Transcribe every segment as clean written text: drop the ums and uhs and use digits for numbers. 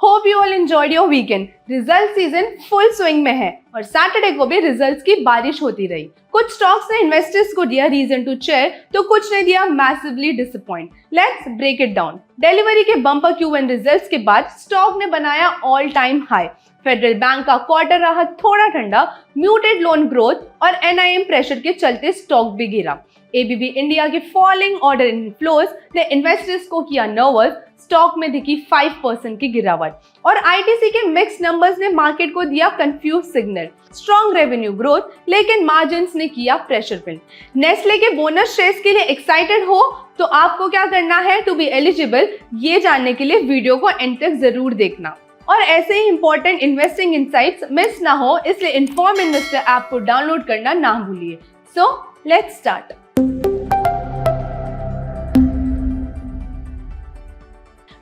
Hope you all enjoyed your weekend. Result season full swing में है और Saturday को भी रिजल्ट्स की बारिश होती रही। कुछ स्टॉक्स ने इन्वेस्टर्स को दिया रीजन टू चेयर तो कुछ ने दिया massively disappoint. Let's break it down. Delhivery के बम्पर Q1 रिजल्ट्स के बाद स्टॉक ने बनाया all time high. Federal Bank का क्वार्टर रहा थोड़ा ठंडा, म्यूटेड लोन ग्रोथ और NIM प्रेशर के चलते स्टॉक भी गिरा। ABB इंडिया के फॉलिंग ऑर्डर इनफ्लोज ने इन्वेस्टर्स को किया नर्वस। स्टॉक में दिखी 5% की गिरावट और ITC के मिक्स नंबर्स ने मार्केट को दिया confuse signal. Strong revenue growth लेकिन मार्जिन्स ने किया प्रेशर बिल्ड। नेस्ले के बोनस शेयर्स के लिए एक्साइटेड हो तो आपको क्या करना है टू बी एलिजिबल, ये जानने के लिए वीडियो को एंड तक जरूर देखना। और ऐसे ही इंपॉर्टेंट इन्वेस्टिंग इनसाइट्स मिस ना हो इसलिए इन्फॉर्म इन्वेस्टर ऐप को डाउनलोड करना ना भूलिए। So let's start.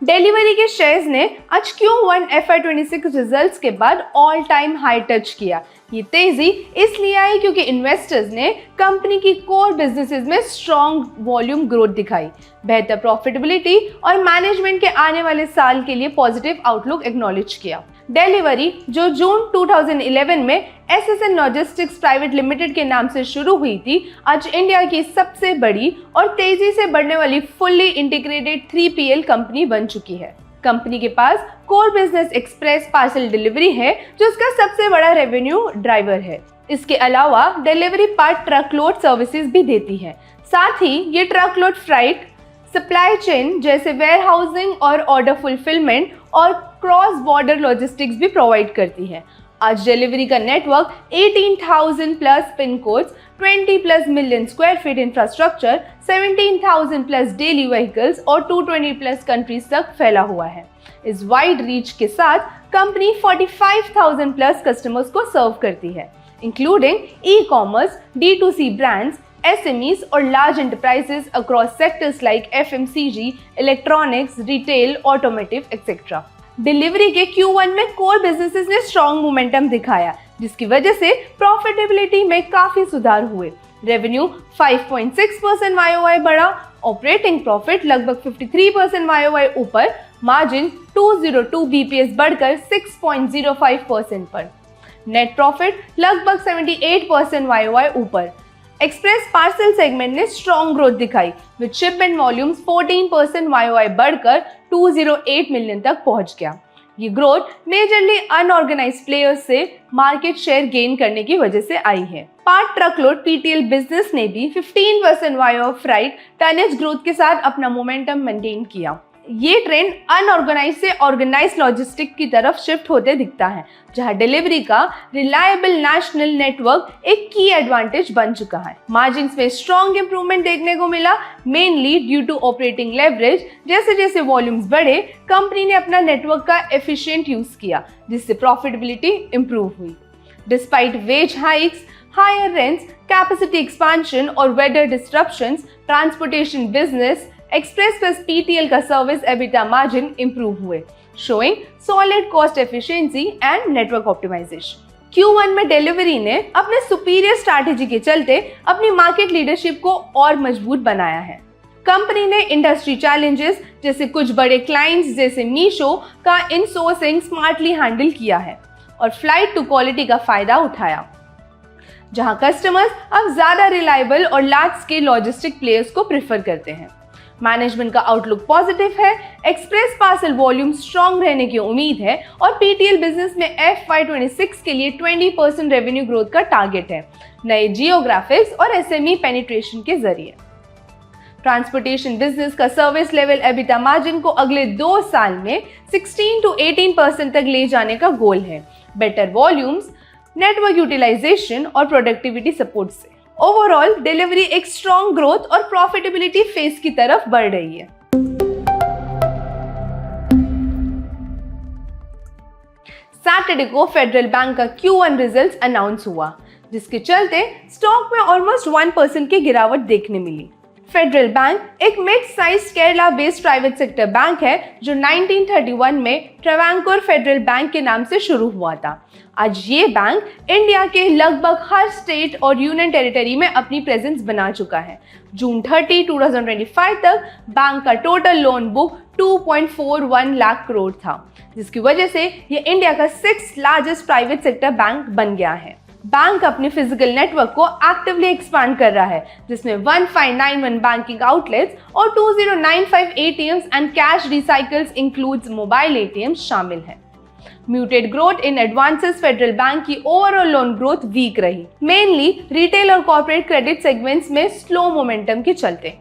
डिलीवरी के शेयर्स ने आज Q1 FY26 रिजल्ट्स के बाद ऑल टाइम हाई टच किया। ये तेजी इसलिए आई क्योंकि इन्वेस्टर्स ने कंपनी की कोर बिजनेसेस में स्ट्रॉन्ग वॉल्यूम ग्रोथ दिखाई, बेहतर प्रॉफिटेबिलिटी और मैनेजमेंट के आने वाले साल के लिए पॉजिटिव आउटलुक एक्नॉलेज किया। डिलीवरी जो जून 2011 में SSN लॉजिस्टिक्स प्राइवेट लिमिटेड के नाम से शुरू हुई थी, आज इंडिया की सबसे बड़ी और तेजी से बढ़ने वाली फुल्ली इंटीग्रेटेड 3PL कंपनी बन चुकी है। कंपनी के पास core business express parcel delivery है जो इसका सबसे बड़ा रेवेन्यू ड्राइवर है। इसके अलावा डिलीवरी पार्ट ट्रकलोड सर्विसेज भी देती है। साथ ही ये ट्रकलोड फ्राइट, सप्लाई चेन जैसे वेयर हाउसिंग और ऑर्डर फुलफिलमेंट और क्रॉस बॉर्डर लॉजिस्टिक्स भी प्रोवाइड करती है। आज डिलीवरी का network 18,000 plus pin codes, 20 plus million square feet infrastructure, 17,000 plus daily vehicles और 220 प्लस कंट्रीज तक फैला हुआ है। इस वाइड रीच के साथ कंपनी 45,000 प्लस कस्टमर्स को सर्व करती है, including e-commerce, D2C brands, SMEs और large enterprises across sectors like FMCG, electronics, retail, automotive etcetera. Delhivery के Q1 में कोर बिजनेसेस ने स्ट्रॉन्ग मोमेंटम दिखाया जिसकी वजह से प्रॉफिटेबिलिटी में काफी सुधार हुए। रेवेन्यू 5.6% YOY बढ़ा, ऑपरेटिंग प्रॉफिट लगभग 53% YOY ऊपर, मार्जिन 202 BPS बढ़कर 6.05% पर, नेट प्रॉफिट लगभग 78% YOY ऊपर। एक्सप्रेस पार्सल सेगमेंट ने स्ट्रॉन्ग ग्रोथ दिखाई विद शिपमेंट वॉल्यूम्स 14% YOY बढ़कर 208 मिलियन तक पहुंच गया। ये ग्रोथ मेजरली अनऑर्गेनाइज्ड प्लेयर्स से मार्केट शेयर गेन करने की वजह से आई है। पार्ट ट्रकलोड PTL बिजनेस ने भी 15% YOY फ्राइट टनेज ग्रोथ के साथ अपना मोमेंटम मेंटेन किया। ये ट्रेंड अनऑर्गेनाइज से ऑर्गेनाइज लॉजिस्टिक की तरफ शिफ्ट होते दिखता है, जहां डिलीवरी का रिलायबल नेशनल नेटवर्क एक की एडवांटेज बन चुका है। मार्जिन्स में स्ट्रॉन्ग इंप्रूवमेंट देखने को मिला, mainly due to operating leverage. जैसे जैसे वॉल्यूम्स बढ़े, कंपनी ने अपना नेटवर्क का एफिशिएंट यूज किया जिससे प्रॉफिटेबिलिटी इंप्रूव हुई। Despite wage hikes, higher rents, capacity expansion और weather disruptions, transportation business express plus PTL का सर्विस EBITDA मार्जिन इंप्रूव हुए, showing solid cost efficiency and network optimisation. Q1 में delivery ने अपने superior strategy के चलते अपनी मार्केट लीडरशिप को और मजबूत बनाया है। कंपनी ने इंडस्ट्री चैलेंजेस जैसे कुछ बड़े क्लाइंट्स जैसे मीशो का इनसोर्सिंग स्मार्टली हैंडल किया है और फ्लाइट टू क्वालिटी का फायदा उठाया, जहां कस्टमर्स अब ज्यादा रिलायबल और लार्ज स्केल लॉजिस्टिक प्लेयर्स को प्रेफर करते हैं। मैनेजमेंट का आउटलुक पॉजिटिव है, एक्सप्रेस पार्सल वॉल्यूम स्ट्रॉन्ग रहने की उम्मीद है और PTL बिजनेस में FY26 के लिए 20% रेवेन्यू ग्रोथ का टारगेट है, नए जियोग्राफिक्स और SME पेनिट्रेशन के जरिए। ट्रांसपोर्टेशन बिजनेस का सर्विस लेवल EBITDA मार्जिन को अगले 2 साल में 16 to 18% तक ले जाने का गोल है, बेटर वॉल्यूम्स, नेटवर्क यूटिलाइजेशन और प्रोडक्टिविटी सपोर्ट से। ओवरऑल डिलीवरी एक स्ट्रॉन्ग ग्रोथ और प्रॉफिटेबिलिटी फेज की तरफ बढ़ रही है। सैटरडे को फेडरल बैंक का Q1 रिजल्ट्स अनाउंस हुआ जिसके चलते स्टॉक में ऑलमोस्ट 1% की गिरावट देखने मिली। फेडरल बैंक एक mid size Kerala based private sector bank है जो 1931 में ट्रावंकोर फेडरल बैंक के नाम से शुरू हुआ था। आज ये बैंक इंडिया के लगभग हर स्टेट और यूनियन टेरिटरी में अपनी प्रेजेंस बना चुका है। जून 30, 2025 तक बैंक का total loan book 2.41 lakh crore था, जिसकी वजह से ये इंडिया का 6th largest private sector bank बन गया है। बैंक अपने फिजिकल नेटवर्क को एक्टिवली एक्सपांड कर रहा है, जिसमें 1591 बैंकिंग आउटलेट्स और 2095 ATMs and cash recycles includes mobile ATMs शामिल हैं। Muted growth in advances federal bank की ओवरऑल लोन ग्रोथ वीक रही, मेनली रिटेल और कॉर्पोरेट क्रेडिट सेगमेंट्स में स्लो मोमेंटम के चलते।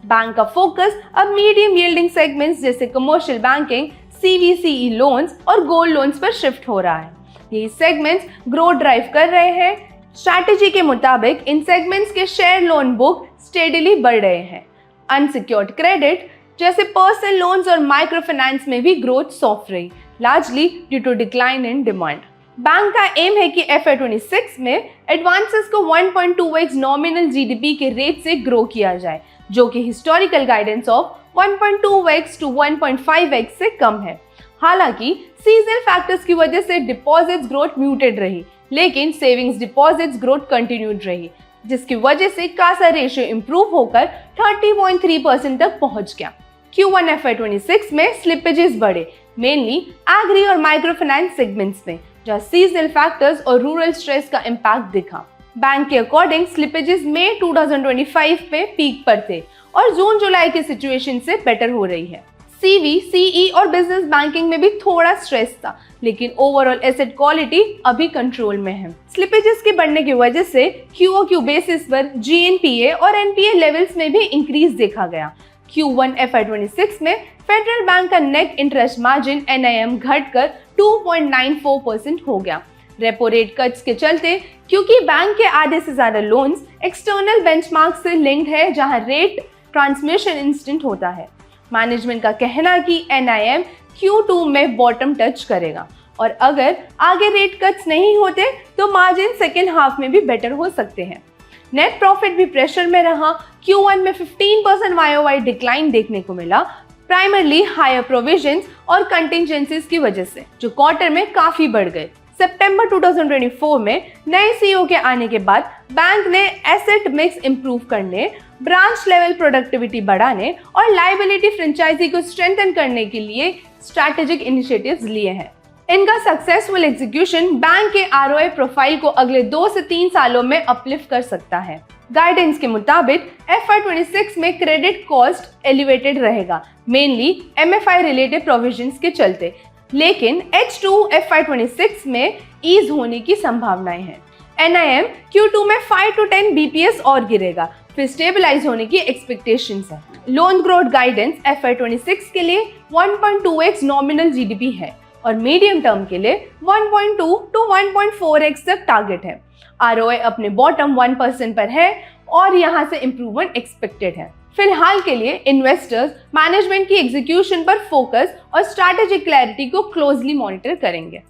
बैंक का फोकस अब मीडियम यील्डिंग सेगमेंट्स जैसे कमर्शियल बैंकिंग, सीवीसीई लोन्स और गोल्ड लोन्स पर शिफ्ट हो रहा है। यही सेगमेंट्स ग्रोथ ड्राइव कर रहे हैं। स्ट्रैटेजी के मुताबिक इन सेगमेंट्स के शेयर लोन बुक स्टेडीली बढ़ रहे हैं। अनसिक्योर्ड क्रेडिट जैसे पर्सनल लोन्स और माइक्रो फाइनेंस में भी ग्रोथ सॉफ्ट रही, largely due to decline in demand. Bank का एम है कि FY26 में एडवांसेस को 1.2x नॉमिनल जीडीपी के रेट से ग्रो किया जाए, जो कि historical guidance of 1.2x to 1.5x से कम है। हालांकि सीजनल फैक्टर्स की वजह से डिपॉजिट्स ग्रोथ म्यूटेड रही, लेकिन सेविंग्स डिपॉजिट्स ग्रोथ कंटिन्यूड रही, जिसकी वजह से कासा रेशियो इंप्रूव होकर 30.3% तक पहुंच गया। Q1 FY26 में स्लिपेजेस बढ़े, मेनली एग्री और माइक्रो फाइनेंस सेगमेंट्स में, जहां सीजनल फैक्टर्स और रूरल स्ट्रेस का इम्पैक्ट दिखा। बैंक के अकॉर्डिंग स्लिपेजेस मई 2025 में पीक पर थे और जून जुलाई के सिचुएशन से बेटर हो रही है। सीवी, सीई और बिजनेस बैंकिंग में भी थोड़ा स्ट्रेस था, लेकिन ओवरऑल एसेट क्वालिटी अभी कंट्रोल में है। स्लिपेजेस के बढ़ने की वजह से QOQ बेसिस पर GNPA और NPA लेवल्स में भी इंक्रीज देखा गया। Q1 FY26 में फेडरल बैंक का नेट इंटरेस्ट मार्जिन NIM घटकर 2.94% हो गया। रेपो रेट कट्स के चलते, क्योंकि बैंक के आधे से ज्यादा लोन्स एक्सटर्नल बेंचमार्क से लिंक्ड है, जहां रेट ट्रांसमिशन इंस्टेंट होता है। मैनेजमेंट का कहना कि NIM Q2 में बॉटम टच करेगा और अगर आगे रेट कट्स नहीं होते तो मार्जिन सेकेंड हाफ में भी बेटर हो सकते हैं। नेट प्रॉफिट भी प्रेशर में रहा। Q1 में 15% YOY डिक्लाइन देखने को मिला, प्राइमरली हायर प्रोविजंस और कंटिजेंसीज की वजह से, जो क्वार्टर में काफी बढ़ गए। सितंबर 2024 में नए CEO के आने के बाद बैंक ने एसेट मिक्स इंप्रूव करने, ब्रांच लेवल प्रोडक्टिविटी बढ़ाने और लायबिलिटी फ्रेंचाइजी को स्ट्रेंथन करने के लिए स्ट्रैटेजिक इनिशिएटिव्स लिए हैं। इनका सक्सेसफुल एग्जीक्यूशन बैंक के ROI प्रोफाइल को अगले 2 से 3 सालों में अपलिफ्ट कर सकता है। गाइडेंस के मुताबिक FY26 में क्रेडिट कॉस्ट एलिवेटेड रहेगा, मेनली MFI रिलेटेड प्रोविजंस के चलते, लेकिन H2 FY26 में ईज होने की संभावनाएं हैं। NIM Q2 में 5 to 10 BPS और गिरेगा, फिर स्टेबलाइज होने की एक्सपेक्टेशंस है। लोन ग्रोथ गाइडेंस FY26 के लिए 1.2x नॉमिनल GDP है और मीडियम टर्म के लिए 1.2 to 1.4x तक टारगेट है। ROI अपने बॉटम 1% पर है और यहां से इंप्रूवमेंट एक्सपेक्टेड है। फिलहाल के लिए इन्वेस्टर्स मैनेजमेंट की एग्जीक्यूशन पर फोकस और स्ट्रैटेजिक क्लैरिटी को क्लोजली मॉनिटर करेंगे।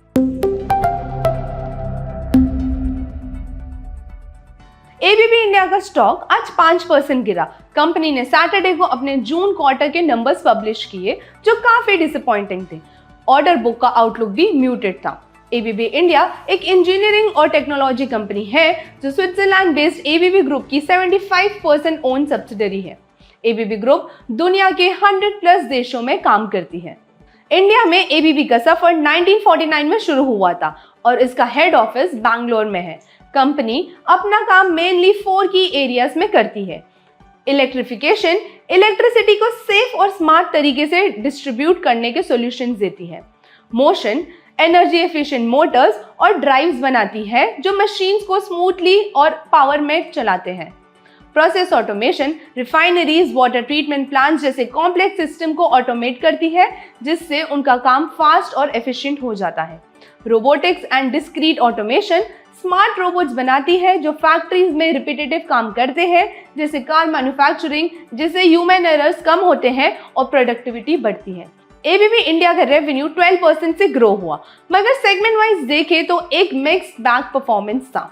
ABB इंडिया का स्टॉक आज 5% गिरा। कंपनी ने सैटरडे को अपने जून क्वार्टर के नंबर्स पब्लिश किए, जो काफी डिसअपॉइंटिंग थे। ऑर्डर बुक का आउटलुक भी म्यूटेड था। ABB इंडिया एक इंजीनियरिंग और टेक्नोलॉजी कंपनी है, जो स्विट्जरलैंड बेस्ड ABB ग्रुप की 75% ओन सब्सिडरी है। ABB ग्रुप दुनिया के 100+ देशों में काम करती है। इंडिया में ABB का सफर 1949 में शुरू हुआ था और इसका हेड ऑफिस बैंगलोर में है। कंपनी अपना काम मेनली 4 की एरियाज में करती है। इलेक्ट्रिफिकेशन, इलेक्ट्रिसिटी को सेफ और स्मार्ट तरीके से डिस्ट्रीब्यूट करने के सॉल्यूशंस देती है। मोशन, एनर्जी एफिशिएंट मोटर्स और ड्राइव्स बनाती है, जो मशीन्स को स्मूथली और पावर में चलाते हैं। Process automation, refineries, water treatment plants जैसे कॉम्प्लेक्स सिस्टम को ऑटोमेट करती है, जिससे उनका काम फास्ट और एफिशिएंट हो जाता है। Robotics and discrete automation smart robots बनाती है, जो फैक्ट्रीज में रिपीटेटिव काम करते हैं, जैसे कार मैन्युफैक्चरिंग, जिससे ह्यूमन एरर्स कम होते हैं और प्रोडक्टिविटी बढ़ती है। ABB इंडिया का रेवेन्यू 12% से ग्रो हुआ, मगर सेगमेंट वाइज देखें तो एक मिक्स्ड बैक परफॉर्मेंस था।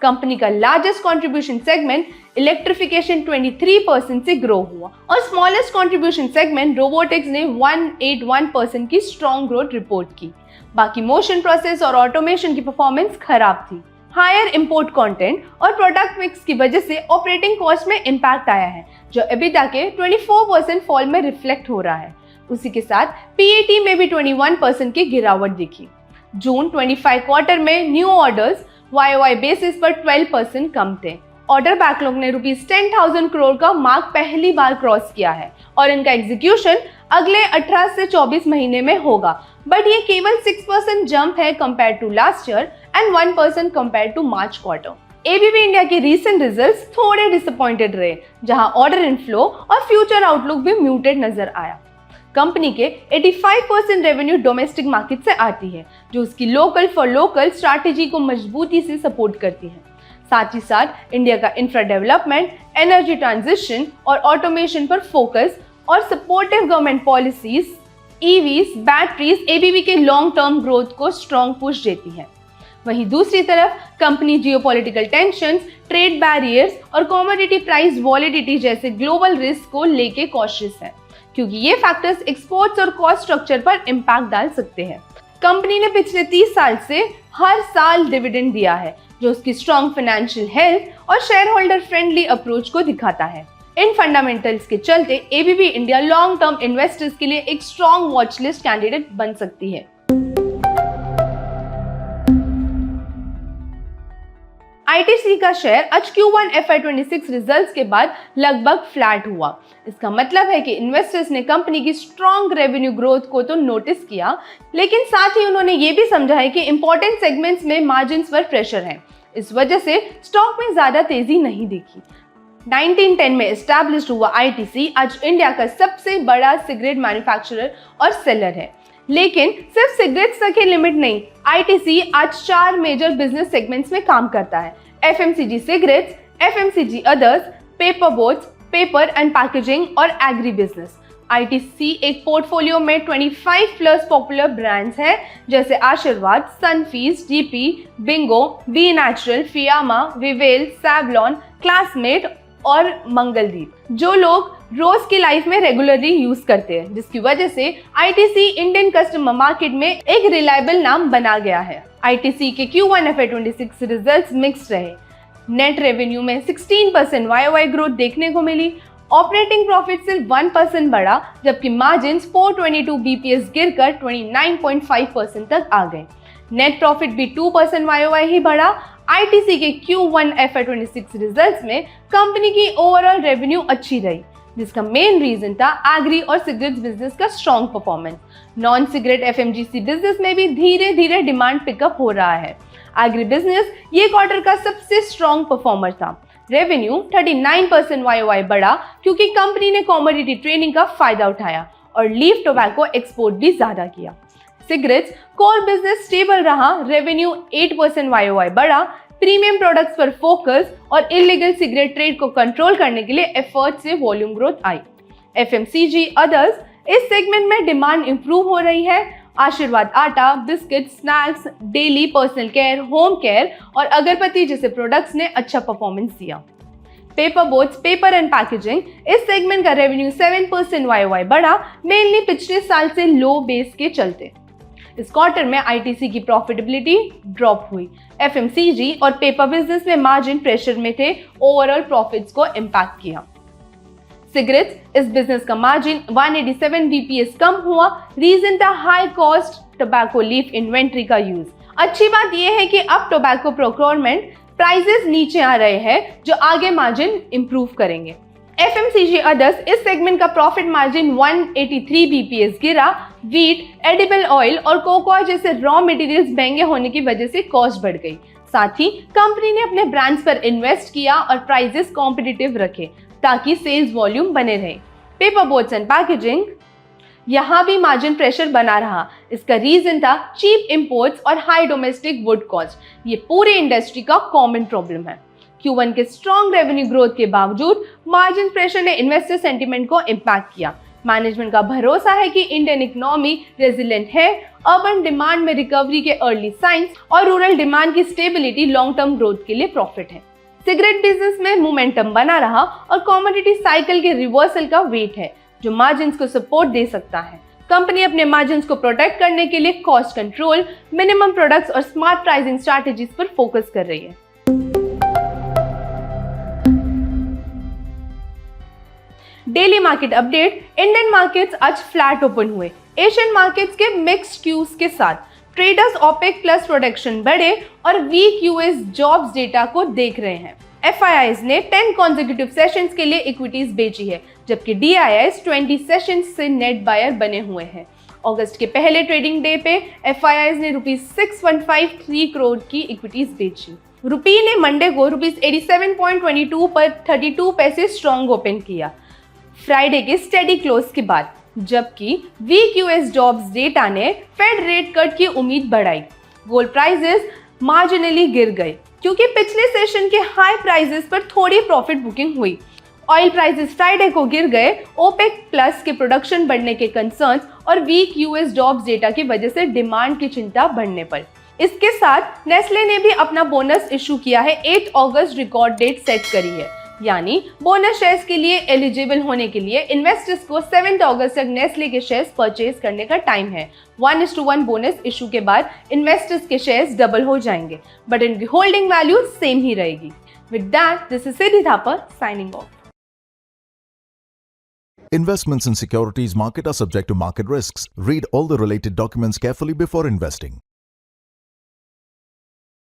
कंपनी का लार्जेस्ट कंट्रीब्यूशन सेगमेंट इलेक्ट्रिफिकेशन 23% से ग्रो हुआ और स्मॉलेस्ट कंट्रीब्यूशन सेगमेंट रोबोटिक्स ने 181% की स्ट्रॉन्ग ग्रोथ रिपोर्ट की। बाकी मोशन, प्रोसेस और ऑटोमेशन की परफॉर्मेंस खराब थी। हायर इंपोर्ट कंटेंट और प्रोडक्ट मिक्स की वजह से ऑपरेटिंग कॉस्ट में इंपैक्ट आया है, जो EBITDA के 24% फॉल में रिफ्लेक्ट हो रहा है। उसी के साथ पीएटी में भी 21% की गिरावट दिखी। जून 25 क्वार्टर में न्यू ऑर्डर्स YOY बेसिस पर 12% कम थे। ऑर्डर बैकलॉग ने ₹10,000 करोड़ का मार्क पहली बार क्रॉस किया है और इनका एग्जीक्यूशन अगले 18 से 24 महीने में होगा, बट ये केवल 6% जंप है compare to last year and 1% compare to March quarter. ABB India के रीसेंट रिजल्ट्स थोड़े डिसअपॉइंटेड रहे, जहां ऑर्डर इनफ्लो और फ्यूचर आउटलुक भी म्यूटेड नजर आया। कंपनी के 85% रेवेन्यू डोमेस्टिक मार्केट से आती है, जो उसकी लोकल फॉर लोकल स्ट्रैटेजी को मजबूती से सपोर्ट करती है। साथ ही साथ इंडिया का इंफ्रा डेवलपमेंट, एनर्जी ट्रांजिशन और ऑटोमेशन पर फोकस और supportive government policies, EVs, batteries ABB के लॉन्ग टर्म ग्रोथ को स्ट्रॉन्ग पुश देती है। वहीं दूसरी तरफ company geopolitical tensions, trade barriers और कमोडिटी प्राइस वॉलिडिटी जैसे ग्लोबल रिस्क को लेके कॉशियस है, क्योंकि ये फैक्टर्स एक्सपोर्ट्स और कॉस्ट स्ट्रक्चर पर इम्पैक्ट डाल सकते हैं। कंपनी ने पिछले 30 साल से हर साल डिविडेंड दिया है, जो उसकी स्ट्रॉन्ग फाइनेंशियल हेल्थ और शेयर होल्डर फ्रेंडली अप्रोच को दिखाता है। इन फंडामेंटल्स के चलते ABB India long term investors के लिए एक स्ट्रॉन्ग वॉच लिस्ट कैंडिडेट बन सकती है। आईटीसी का शेयर आज Q1 FY26 रिजल्ट्स के बाद लगभग फ्लैट हुआ। इसका मतलब है कि इन्वेस्टर्स ने कंपनी की स्ट्रॉन्ग रेवेन्यू ग्रोथ को तो नोटिस किया, लेकिन साथ ही उन्होंने ये भी समझा है कि इंपॉर्टेंट सेगमेंट्स में मार्जिन्स पर प्रेशर है। इस वजह से स्टॉक में ज्यादा तेजी नहीं दिखी। 1910 में एस्टैब्लिश्ड हुआ आईटीसी आज इंडिया का सबसे बड़ा सिगरेट मैन्युफैक्चरर और सेलर है। लेकिन सिर्फ सिगरेट्स तक ही लिमिट नहीं, आईटीसी आज 4 मेजर बिजनेस सेगमेंट्स में काम करता है: FMCG cigarettes, FMCG others, paper boards, paper and packaging और एग्री बिजनेस। आईटीसी एक पोर्टफोलियो में 25 प्लस पॉपुलर ब्रांड्स हैं, जैसे आशीर्वाद, सनफीस्ट, डीपी, Bingo, B Natural, Fiama, Vivel, Savlon, Classmate और मंगलदीप, जो लोग रोज की लाइफ में रेगुलरली यूज करते हैं, जिसकी वजह से आईटीसी इंडियन कस्टमर मार्केट में एक रिलायबल नाम बना गया है। आईटीसी के Q1 FY26 रिजल्ट्स मिक्स्ड रहे। नेट रेवेन्यू में 16% YOY ग्रोथ देखने को मिली। ऑपरेटिंग प्रॉफिट सिर्फ 1% बढ़ा, जबकि मार्जिन्स 422 BPS गिरकर 29.5% तक आ गए। नेट प्रॉफिट भी 2% YOY ही बढ़ा। आईटीसी के Q1 FY26 रिजल्ट्स में कंपनी की ओवरऑल रेवेन्यू अच्छी रही, जिसका मेन रीजन था एग्री और सिगरेट्स बिजनेस का strong performance. Non cigarette FMGC business में भी धीरे धीरे डिमांड पिकअप हो रहा है। एग्री बिजनेस ये क्वार्टर का सबसे स्ट्रॉन्ग परफॉर्मर था। रेवेन्यू 39% YOY बढ़ा, क्योंकि कंपनी ने कमोडिटी ट्रेडिंग का फायदा उठाया और लीफ टोबैको एक्सपोर्ट भी ज्यादा किया। सिगरेट्स कोर बिजनेस स्टेबल रहा, रेवेन्यू 8% YOY बढ़ा। प्रीमियम प्रोडक्ट्स पर फोकस और इलीगल सिगरेट ट्रेड को कंट्रोल करने के लिए एफर्ट से वॉल्यूम ग्रोथ आई। FMCG अदर्स इस सेगमेंट में डिमांड इंप्रूव हो रही है। आशीर्वाद आटा, biscuit, snacks, daily personal care, home care और अगरबत्ती जैसे प्रोडक्ट्स ने अच्छा परफॉर्मेंस दिया। Paper boards, paper and packaging इस सेगमेंट का रेवेन्यू 7% YOY बढ़ा, मेनली पिछले साल से लो बेस के चलते। इस क्वार्टर में आईटीसी की प्रॉफिटेबिलिटी ड्रॉप हुई। FMCG और पेपर बिजनेस में मार्जिन प्रेशर में थे, ओवरऑल प्रॉफिट्स को इम्पैक्ट किया। सिगरेट्स इस बिजनेस का मार्जिन 187 BPS कम हुआ। रीजन था high cost tobacco leaf inventory का यूज। अच्छी बात यह है कि अब टोबैको प्रोक्योरमेंट प्राइसेस नीचे आ रहे हैं, जो आगे मार्जिन इंप्रूव करेंगे। FMCG अदर्स इस सेगमेंट का प्रॉफिट मार्जिन 183 BPS गिरा। वीट, एडिबल ऑयल और कोकोआ जैसे रॉ मटेरियल्स महंगे होने की वजह से कॉस्ट बढ़ गई। साथ ही कंपनी ने अपने ब्रांड्स पर इन्वेस्ट किया और प्राइसेस कॉम्पिटिटिव रखे, ताकि सेल्स वॉल्यूम बने रहे। पेपर बोर्ड्स एंड पैकेजिंग, यहाँ भी मार्जिन प्रेशर बना रहा। इसका रीजन था चीप इंपोर्ट्स और हाई डोमेस्टिक वुड कॉस्ट। ये पूरे इंडस्ट्री का कॉमन प्रॉब्लम है। Q1 के स्ट्रॉन्ग रेवेन्यू ग्रोथ के बावजूद मार्जिन प्रेशर ने इन्वेस्टर सेंटीमेंट को इम्पैक्ट किया। मैनेजमेंट का भरोसा है कि इंडियन इकोनॉमी रेजिलेंट है, अर्बन डिमांड में रिकवरी के अर्ली साइंस और रूरल डिमांड की स्टेबिलिटी लॉन्ग टर्म ग्रोथ के लिए प्रॉफिट है। सिगरेट बिजनेस में मोमेंटम बना रहा और कमोडिटी साइकिल के रिवर्सल का वेट है, जो मार्जिन्स को सपोर्ट दे सकता है। कंपनी अपने मार्जिन्स को प्रोटेक्ट करने के लिए कॉस्ट कंट्रोल, मिनिमम प्रोडक्ट्स और स्मार्ट प्राइसिंग स्ट्रैटेजीज पर फोकस कर रही है। Daily market update. Indian markets आज फ्लैट ओपन हुए। एशियन मार्केट्स के मिक्स्ड क्यूज के साथ ट्रेडर्स ओपेक प्लस प्रोडक्शन बढ़े और वीक यूएस जॉब्स डेटा को देख रहे हैं। FIIs ने 10 कॉन्सेक्यूटिव सेशंस के लिए इक्विटीज बेची है, जबकि DIIs 20 सेशंस से नेट बायर बने हुए हैं। अगस्त के पहले ट्रेडिंग डे पे FIIs ने ₹6.53 करोड़ की इक्विटीज बेची। रुपी ने मंडे को ₹87.22 पर 32 पैसे स्ट्रॉन्ग ओपन किया फ्राइडे के स्टेडी क्लोज के बाद, जबकि वीक यूएस जॉब्स डेटा ने फेड रेट कट की उम्मीद बढ़ाई। गोल्ड प्राइसेस मार्जिनली गिर गए क्योंकि पिछले सेशन के हाई प्राइसेस पर थोड़ी प्रॉफिट बुकिंग हुई। ऑयल प्राइसेस फ्राइडे को गिर गए ओपेक प्लस के प्रोडक्शन बढ़ने के कंसर्न्स और वीक यूएस जॉब्स डेटा की वजह से डिमांड की चिंता बढ़ने पर। इसके साथ नेस्ले ने भी अपना बोनस इशू किया है। 8 अगस्त रिकॉर्ड डेट सेट करी है, यानी बोनस शेयर्स के लिए एलिजिबल होने के लिए इन्वेस्टर्स को 7 अगस्त तक नेस्ले के शेयर्स परचेज करने का टाइम है। 1:1 बोनस इशू के बाद इन्वेस्टर्स के शेयर्स डबल हो जाएंगे, बट इनकी होल्डिंग वैल्यू सेम ही रहेगी। With that, this is Siddhi Thapar signing off. Investments in securities market are subject to market risks. Read all the related documents carefully before investing.